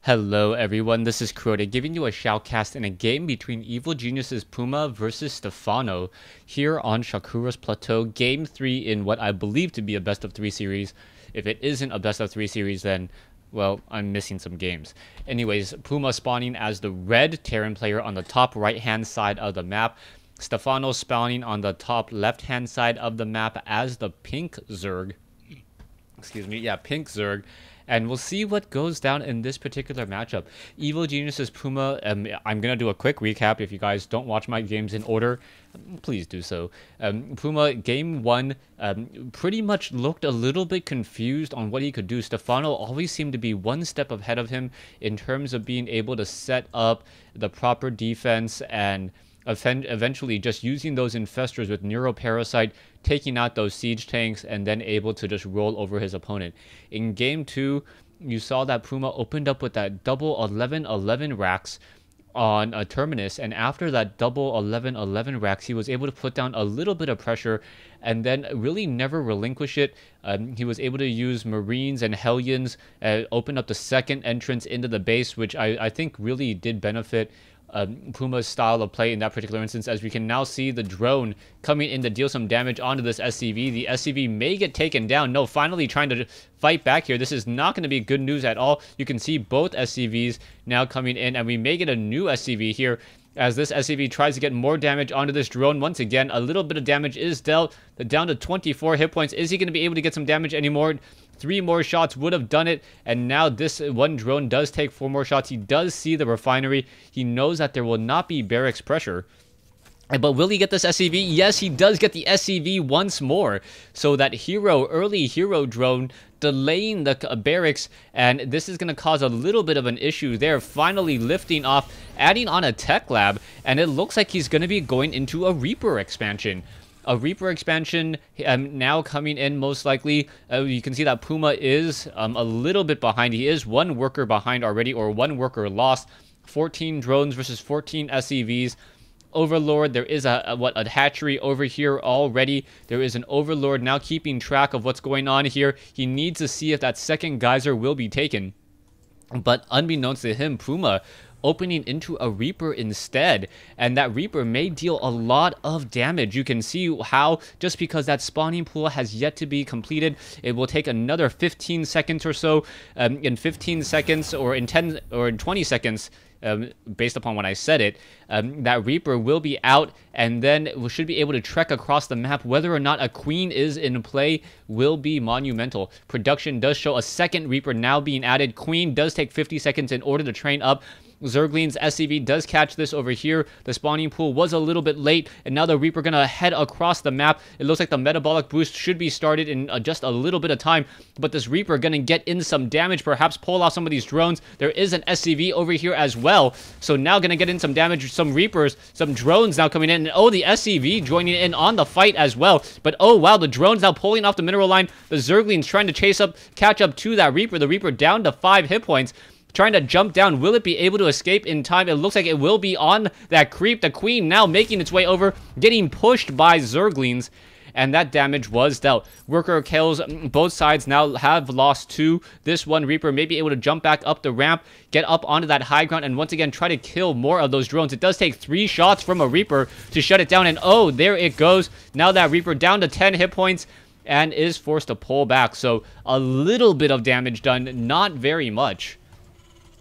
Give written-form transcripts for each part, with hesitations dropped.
Hello everyone, this is Crota giving you a shoutcast in a game between Evil Genius's Puma versus Stephano here on Shakuras Plateau, Game 3 in what I believe to be a best of 3 series. If it isn't a best of 3 series, then, well, I'm missing some games. Anyways, Puma spawning as the red Terran player on the top right hand side of the map. Stephano spawning on the top left hand side of the map as the pink Zerg. Excuse me, yeah, pink Zerg. And we'll see what goes down in this particular matchup. Evil Genius's Puma, I'm going to do a quick recap. If you guys don't watch my games in order, please do so. Puma, game 1, pretty much looked a little bit confused on what he could do. Stephano always seemed to be one step ahead of him in terms of being able to set up the proper defense and eventually just using those infestors with Neuroparasite, taking out those siege tanks, and then able to just roll over his opponent. In game 2, you saw that Puma opened up with that double 11-11 racks on a Terminus, and after that double 11-11 racks, he was able to put down a little bit of pressure and then really never relinquish it. He was able to use Marines and Hellions, open up the second entrance into the base, which I think really did benefit Puma's style of play in that particular instance, as we can now see the drone coming in to deal some damage onto this SCV. The SCV may get taken down. No, finally trying to fight back here. This is not going to be good news at all. You can see both SCVs now coming in, and we may get a new SCV here as this SCV tries to get more damage onto this drone. Once again, a little bit of damage is dealt. Down to 24 hit points. Is he going to be able to get some damage anymore? 3 more shots would have done it, and now this one drone does take 4 more shots. He does see the refinery. He knows that there will not be barracks pressure. But will he get this SCV? Yes, he does get the SCV once more. So that early hero drone delaying the barracks, and this is going to cause a little bit of an issue there. Finally lifting off, adding on a tech lab, and it looks like he's going to be going into a Reaper expansion. A Reaper expansion now coming in most likely. You can see that Puma is a little bit behind. He is 1 worker behind already, or 1 worker lost. 14 drones versus 14 SCVs. Overlord, there is a hatchery over here already. There is an Overlord now keeping track of what's going on here. He needs to see if that second geyser will be taken. But unbeknownst to him, Puma opening into a Reaper instead, and that Reaper may deal a lot of damage. You can see how, just because that spawning pool has yet to be completed, it will take another 15 seconds or so. In 15 seconds, or in 10 or in 20 seconds, based upon when I said it, that Reaper will be out, and then we should be able to trek across the map. Whether or not a Queen is in play will be monumental. Production does show a second Reaper now being added. Queen does take 50 seconds in order to train up. Zergling's SCV does catch this over here. The spawning pool was a little bit late, and now the Reaper gonna head across the map. It looks like the metabolic boost should be started in just a little bit of time, but this Reaper gonna get in some damage, perhaps pull off some of these drones. There is an SCV over here as well, so now gonna get in some damage. Some Reapers, some drones now coming in, and oh, the SCV joining in on the fight as well. But oh wow, the drones now pulling off the mineral line. The Zerglings trying to catch up to that Reaper. The Reaper down to 5 hit points, trying to jump down. Will it be able to escape in time? It looks like it will be on that creep. The Queen now making its way over, getting pushed by Zerglings, and that damage was dealt. Worker kills. Both sides now have lost 2. This one Reaper may be able to jump back up the ramp, get up onto that high ground, and once again try to kill more of those drones. It does take 3 shots from a Reaper to shut it down, and oh, there it goes. Now that Reaper down to 10 hit points and is forced to pull back. So a little bit of damage done, not very much,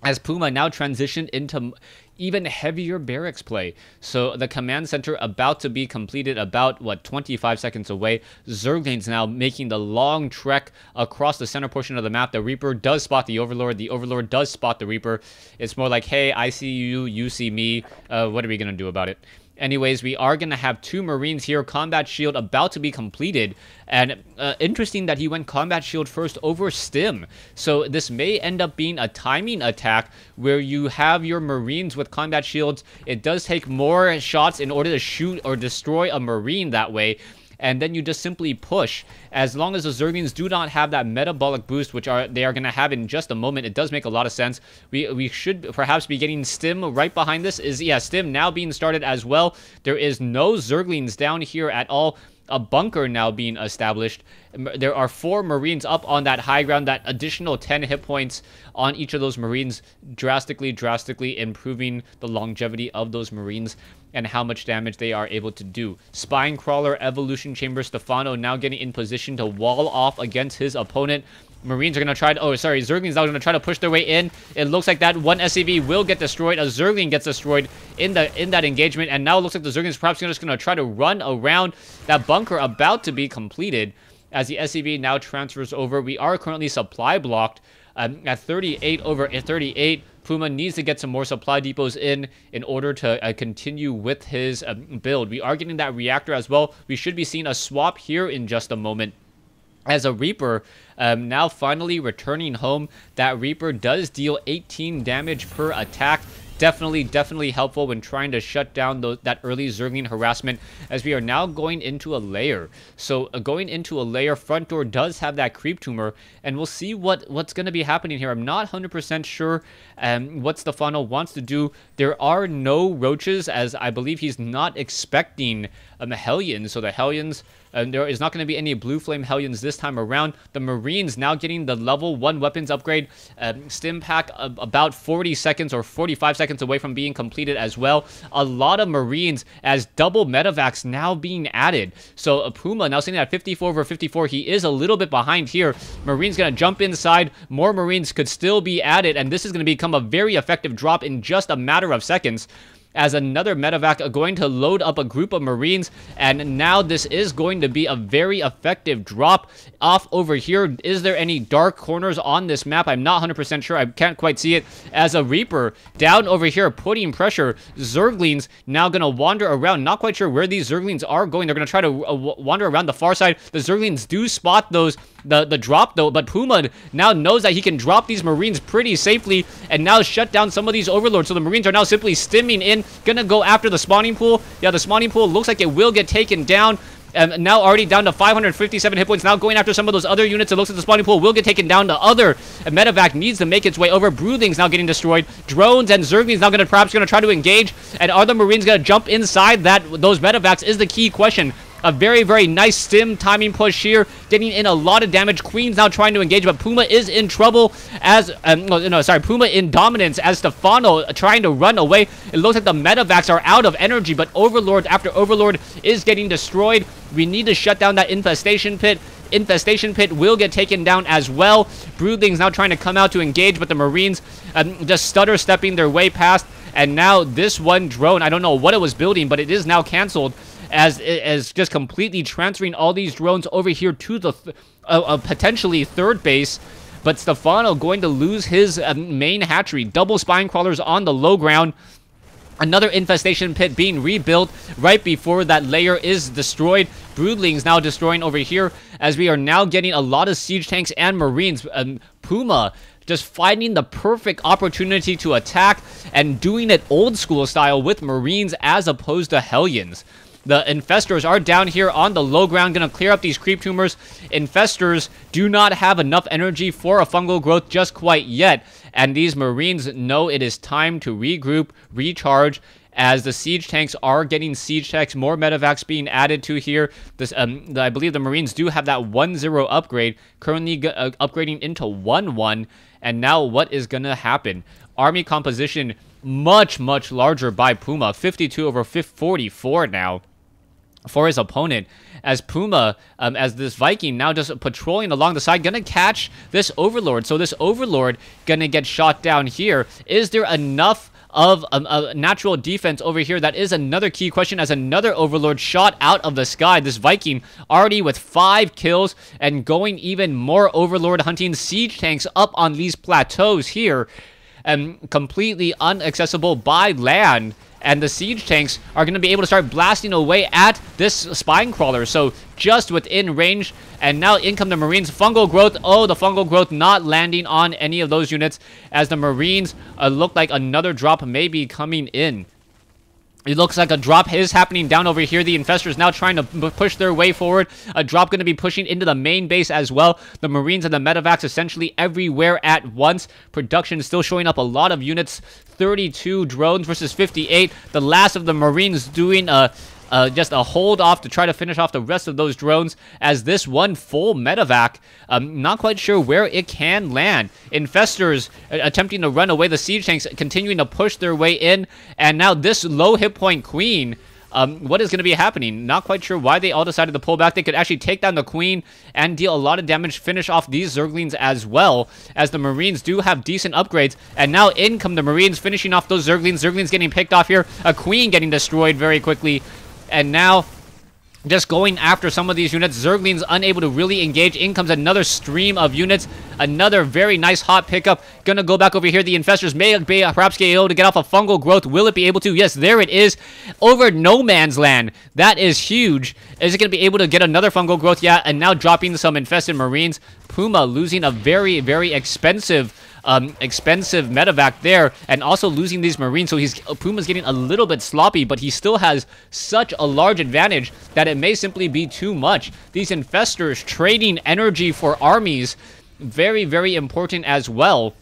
as Puma now transitioned into even heavier barracks play. So the command center about to be completed, about, 25 seconds away. Zerglings now making the long trek across the center portion of the map. The Reaper does spot the Overlord. The Overlord does spot the Reaper. It's more like, hey, I see you, you see me. What are we going to do about it? Anyways, we are going to have 2 Marines here. Combat Shield about to be completed. And interesting that he went Combat Shield first over Stim. So this may end up being a timing attack where you have your Marines with Combat Shields. It does take more shots in order to shoot or destroy a Marine that way. And then you just simply push. As long as the Zerglings do not have that metabolic boost, which they are going to have in just a moment, it does make a lot of sense. We should perhaps be getting Stim right behind this. Stim now being started as well. There is no Zerglings down here at all. a bunker now being established. There are 4 Marines up on that high ground. That additional 10 hit points on each of those Marines drastically improving the longevity of those Marines and how much damage they are able to do. Spine Crawler, Evolution Chamber, Stephano now getting in position to wall off against his opponent. Marines are going to try to... Oh, sorry. Zerglings now going to try to push their way in. It looks like that one SCV will get destroyed. A Zergling gets destroyed in that engagement. And now it looks like the Zerglings perhaps just going to try to run around that bunker about to be completed as the SCV now transfers over. We are currently supply blocked at 38 over 38. Puma needs to get some more supply depots in order to continue with his build. We are getting that reactor as well. We should be seeing a swap here in just a moment. As a Reaper now finally returning home. That Reaper does deal 18 damage per attack. Definitely helpful when trying to shut down that early Zergling harassment, as we are now going into a layer. So going into a layer, front door does have that creep tumor, and we'll see what's going to be happening here. I'm not 100% sure what Stephano wants to do. There are no roaches, as I believe he's not expecting Hellions. So the Hellions, there is not going to be any Blue Flame Hellions this time around. The Marines now getting the level 1 weapons upgrade. Stim pack about 40 seconds or 45 seconds away from being completed as well. A lot of Marines as double medevacs now being added. So Puma now sitting at 54 over 54. He is a little bit behind here. Marines going to jump inside. More Marines could still be added, and this is going to become a very effective drop in just a matter of seconds, as another medevac going to load up a group of Marines, and now this is going to be a very effective drop off over here. Is there any dark corners on this map? I'm not 100% sure. I can't quite see it. As a Reaper down over here putting pressure, Zerglings now going to wander around. Not quite sure where these Zerglings are going. They're going to try to wander around the far side. The Zerglings do spot the drop though, but Puma now knows that he can drop these Marines pretty safely and now shut down some of these overlords. So the Marines are now simply stimming in, gonna go after the spawning pool. Yeah, the spawning pool looks like it will get taken down. Now already down to 557 hit points. Now going after some of those other units. It looks like the spawning pool will get taken down. The other medevac needs to make its way over. Broodlings now getting destroyed. Drones and Zerglings now perhaps gonna try to engage. And are the Marines gonna jump inside those medevacs is the key question. A very nice stim timing push here, getting in a lot of damage. Queen's now trying to engage, but Puma is in trouble as, Puma in dominance as Stephano trying to run away. It looks like the medevacs are out of energy, but Overlord after Overlord is getting destroyed. We need to shut down that infestation pit. Infestation pit will get taken down as well. Broodlings now trying to come out to engage, but the Marines just stutter stepping their way past. And now this one drone, I don't know what it was building, but it is now canceled, as just completely transferring all these drones over here to the potentially third base. But Stephano going to lose his main hatchery. Double spine crawlers on the low ground. Another infestation pit being rebuilt right before that layer is destroyed. Broodlings now destroying over here, as we are now getting a lot of siege tanks and Marines. Puma just finding the perfect opportunity to attack and doing it old school style with Marines as opposed to Hellions. The Infestors are down here on the low ground, going to clear up these creep tumors. Infestors do not have enough energy for a fungal growth just quite yet, and these Marines know it is time to regroup, recharge, as the siege tanks are getting siege tanks, more medevacs being added to here. This, I believe the Marines do have that 1-0 upgrade, currently upgrading into 1-1, and now what is going to happen? Army composition much larger by Puma, 52 over 44 now for his opponent, as Puma, as this Viking now just patrolling along the side, gonna catch this Overlord. So this Overlord gonna get shot down here. Is there enough of a natural defense over here? That is another key question, as another Overlord shot out of the sky. This Viking already with 5 kills and going even more Overlord hunting. Siege tanks up on these plateaus here, completely inaccessible by land, and the siege tanks are going to be able to start blasting away at this spine crawler. So just within range, and now in come the Marines. Fungal growth. Oh, the fungal growth not landing on any of those units, as the Marines look like another drop may be coming in. It looks like a drop is happening down over here. The Infestors now trying to push their way forward. A drop going to be pushing into the main base as well. The Marines and the medevacs essentially everywhere at once. Production still showing up a lot of units. 32 drones versus 58. The last of the Marines doing just a hold off to try to finish off the rest of those drones, as this one full medevac, not quite sure where it can land. Infestors attempting to run away, the siege tanks continuing to push their way in, and now this low hit point queen, what is going to be happening? Not quite sure why they all decided to pull back. They could actually take down the queen and deal a lot of damage, finish off these Zerglings as well, as the Marines do have decent upgrades. And now in come the Marines, finishing off those Zerglings. Zerglings getting picked off here. A queen getting destroyed very quickly. And now just going after some of these units. Zerglings unable to really engage. In comes another stream of units. Another very nice hot pickup. Gonna go back over here. The Infestors may perhaps get able to get off a fungal growth. Will it be able to? Yes, there it is. Over no man's land. That is huge. Is it gonna be able to get another fungal growth? Yeah, and now dropping some infested Marines. Puma losing a very, very expensive medevac there, and also losing these Marines. So Puma's getting a little bit sloppy, but he still has such a large advantage that it may simply be too much. These Infestors trading energy for armies, very, very important as well,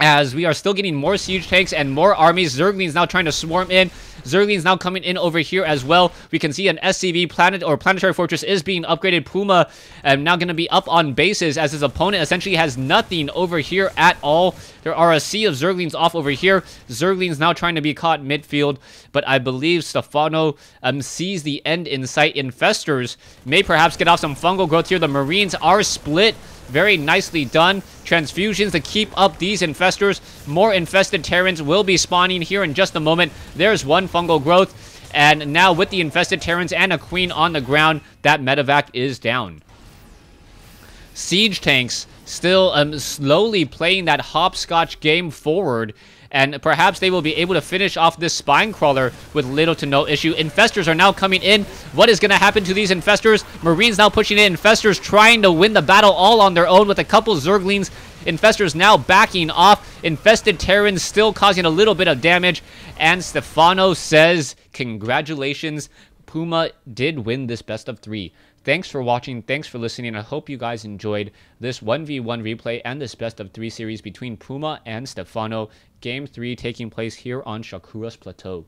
as we are still getting more siege tanks and more armies. Zerglings now trying to swarm in. Zerglings now coming in over here as well. We can see an SCV planet or planetary fortress is being upgraded. Puma now going to be up on bases, as his opponent essentially has nothing over here at all. There are a sea of Zerglings off over here. Zerglings now trying to be caught midfield, but I believe Stephano sees the end in sight. Infestors may perhaps get off some fungal growth here. The Marines are split. Very nicely done. Transfusions to keep up these Infestors. More infested Terrans will be spawning here in just a moment. There's one fungal growth. And now with the infested Terrans and a queen on the ground, that medevac is down. Siege tanks still slowly playing that hopscotch game forward, and perhaps they will be able to finish off this spine crawler with little to no issue. Infestors are now coming in. What is going to happen to these Infestors? Marines now pushing in. Infestors trying to win the battle all on their own with a couple Zerglings. Infestors now backing off. Infested Terrans still causing a little bit of damage. And Stephano says, congratulations, Puma did win this best of 3. Thanks for watching. Thanks for listening. I hope you guys enjoyed this 1v1 replay and this best of 3 series between Puma and Stephano. Game 3 taking place here on Shakuras Plateau.